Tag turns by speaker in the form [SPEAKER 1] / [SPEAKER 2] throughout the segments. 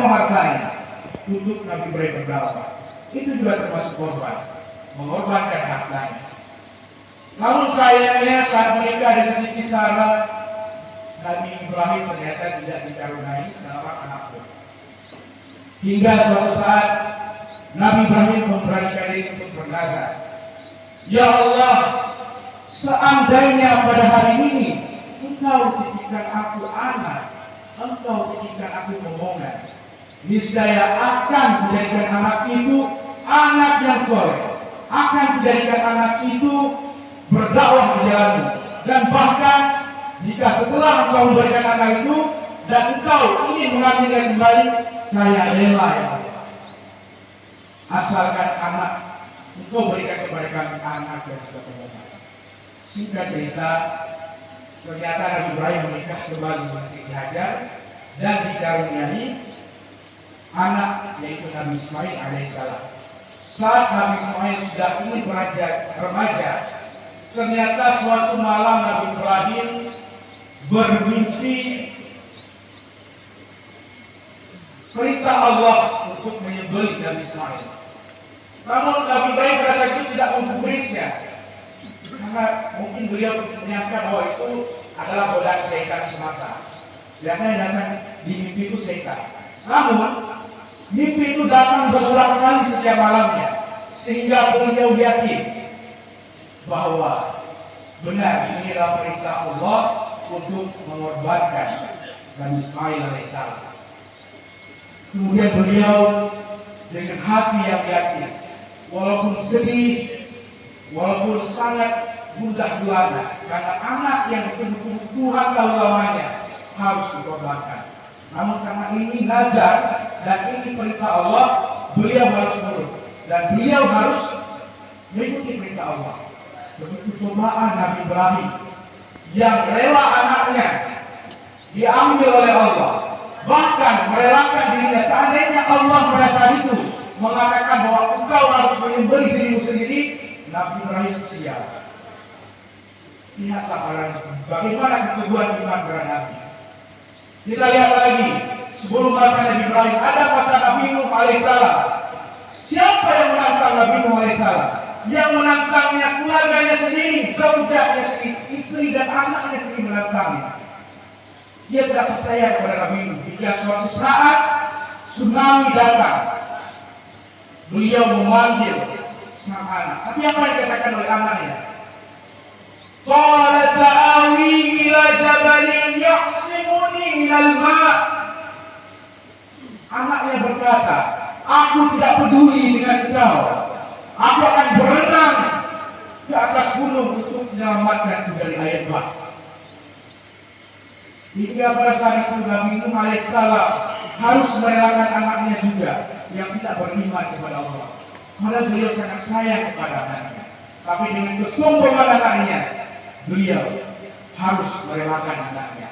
[SPEAKER 1] semua hartanya untuk Nabi Ibrahim berdakwah. Itu juga termasuk korban, mengorbankan hartanya. Namun sayangnya saat menikah dengan Siti Sarah, Nabi Ibrahim ternyata tidak dikaruniai seorang anak pun. Hingga suatu saat Nabi Ibrahim memberanikan diri untuk bernazar, "Ya Allah, seandainya pada hari ini Engkau titipkan aku anak, Engkau titipkan aku momongan, niscaya akan menjadikan anak itu anak yang soleh, akan menjadikan anak itu berdakwah di jalanmu, dan bahkan jika setelah Engkau memberikan anak itu dan Engkau ingin mengambilnya kembali, saya rela ya Allah. Asalkan anak Engkau berikan kepada kami anak dan juga momongan." Singkat cerita, ternyata Nabi Ibrahim menikah kembali dengan Siti Hajar dan dikaruniai anak, yaitu Nabi Ismail alaihissalam. Saat Nabi Ismail sudah ingin beranjak remaja, ternyata suatu malam Nabi Ibrahim bermimpi perintah Allah untuk menyembelih Nabi Ismail. Namun Nabi Ibrahim merasa itu tidak menggubrisnya, karena mungkin beliau menyangka bahwa itu adalah godaan syaitan semata. Biasanya datang di mimpi itu syaitan. Namun mimpi itu datang berulang kali setiap malamnya, sehingga beliau yakin bahwa benar ini adalah perintah Allah untuk mengorbankan Nabi Ismail alaihissalam. Kemudian beliau dengan hati yang yakin, walaupun sedih, walaupun sangat gundah gulana, karena anak yang betul-betul Tuhan tahu lamanya harus dikorbankan. Namun karena ini nazar dan ini perintah Allah, beliau harus nurut dan beliau harus mengikuti perintah Allah. Begitu cobaan Nabi Ibrahim yang rela anaknya diambil oleh Allah, bahkan merelakan dirinya. Seandainya Allah pada saat itu mengatakan bahwa engkau harus menyembelih dirimu sendiri, Nabi Ibrahim siap. Lihatlah bagaimana keteguhan iman para nabi. Kita lihat lagi, sebelum masa Nabi Ibrahim ada masa Nabi Nuh alaihissalam. Siapa yang menantang Nabi Nuh alaihissalam? Yang menantangnya keluarganya sendiri, saudaranya sendiri, istri dan anaknya sendiri menantangnya. Dia tidak percaya kepada Nabi Nuh. Hingga suatu saat tsunami datang, beliau memanggil sang anak. Tapi apa yang dikatakan oleh anaknya? Qala sa'awi ila jabalin ya'simuni minal ma'. Anaknya berkata, aku tidak peduli dengan engkau. Aku akan berenang ke atas gunung untuk menyelamatkanku dari air bah. Hingga pada saat itu Nabi Nuh alaihissalam harus merelakan anaknya juga yang tidak beriman kepada Allah. Karena beliau sangat sayang kepada anaknya. Tapi dengan kesombongan anaknya, beliau harus merelakan anaknya.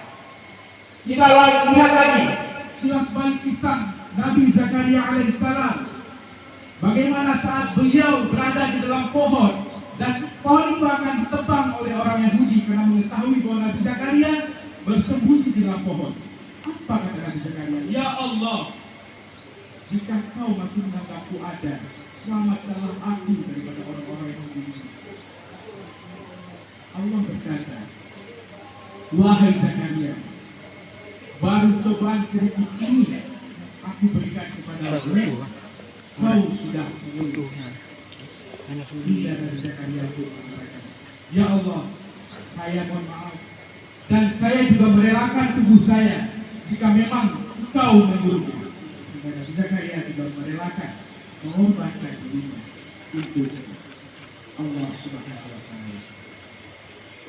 [SPEAKER 1] Kita lihat lagi kilas balik kisah Nabi Zakaria alaihissalam. Bagaimana saat beliau berada di dalam pohon dan pohon itu akan ditebang oleh orang Yahudi karena mengetahui bahwa Nabi Zakaria bersembunyi di dalam pohon. Apa kata Nabi Zakaria? Ya Allah, jika kau masih menganggapku ada, selamatkanlah aku daripada orang-orang Yahudi ini. Allah berkata, wahai Zakaria, baru cobaan sedikit ini aku berikan kepada-mu. Kau sudah mengeluh. Bila Nabi Zakaria itu mengatakan, ya Allah, saya mohon maaf dan saya juga merelakan tubuh saya jika memang engkau menyuruhnya. Nabi Zakaria juga merelakan mengorbankan dirinya untuk Allah Subhanahu wa Ta'ala.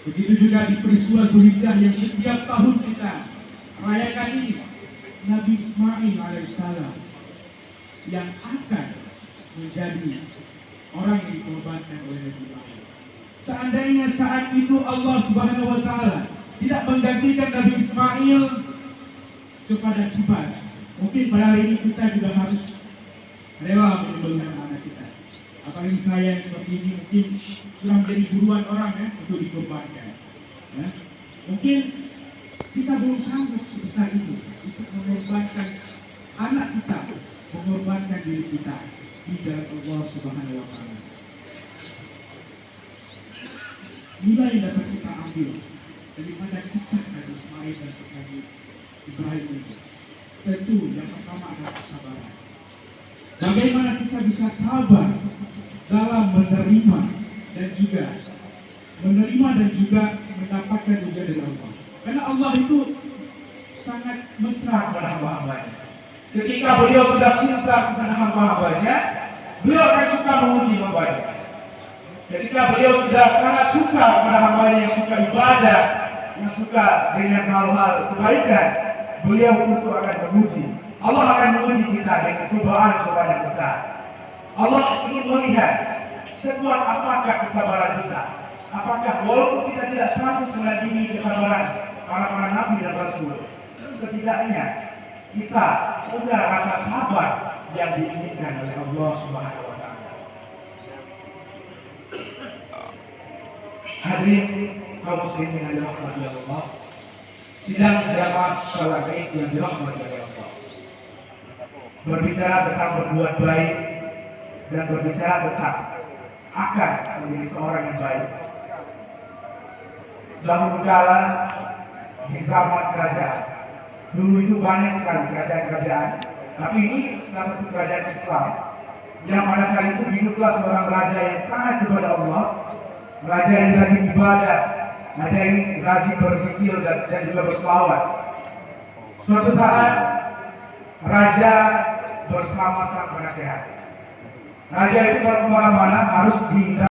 [SPEAKER 1] Begitu juga di peristiwa Zulhijjah yang setiap tahun kita rayakan ini, Nabi Ismail alaihissalam yang akan menjadi orang yang dikorbankan oleh Nabi Ibrahim. Seandainya saat itu Allah Subhanahu wa Ta'ala tidak menggantikan Nabi Ismail kepada kibas, mungkin pada hari ini kita juga harus rela menyembelih anak kita. Apalagi saya yang seperti ini mungkin sudah menjadi buruan orang ya untuk dikorbankan. Ya. Mungkin kita belum sanggup sebesar itu untuk mengorbankan
[SPEAKER 2] anak kita mengorbankan diri kita di jalan Allah Subhanahu wa Ta'ala. Nilai yang dapat kita ambil daripada kisah Nabi Ismail dan Nabi Ibrahim itu, tentu yang pertama adalah kesabaran. Bagaimana kita bisa sabar dalam menerima dan juga mendapatkan ujian dari Allah. Karena Allah itu sangat mesra kepada hamba-hambanya.
[SPEAKER 1] Ketika beliau sudah cinta kepada hamba-hambanya, beliau akan suka menguji hambanya. Ketika beliau sudah sangat suka kepada hambanya yang suka ibadah, yang suka dengan hal-hal kebaikan, beliau tentu akan menguji. Allah akan menguji kita dengan cobaan-cobaan yang besar. Allah ingin melihat sekuat apakah kesabaran kita. Apakah walaupun kita tidak sanggup menandingi kesabaran para nabi dan rasul, setidaknya kita punya rasa sabar yang diinginkan oleh Allah Subhanahu wa Ta'ala. Hadirin kaum muslimin yang dirahmati Allah, sidang jamaah salat Id yang dirahmati Allah, berbicara tentang berbuat baik dan berbicara tentang akan menjadi seorang yang baik. Dahulu kala di zaman kerajaan, dulu itu banyak sekali kerajaan-kerajaan, tapi ini salah satu kerajaan Islam yang pada saat itu hiduplah seorang raja yang taat kepada Allah, raja yang rajin ibadah, raja yang rajin berzikir dan juga berselawat. Suatu saat raja bersama sang penasehat. Raja itu kalau kemana-mana harus di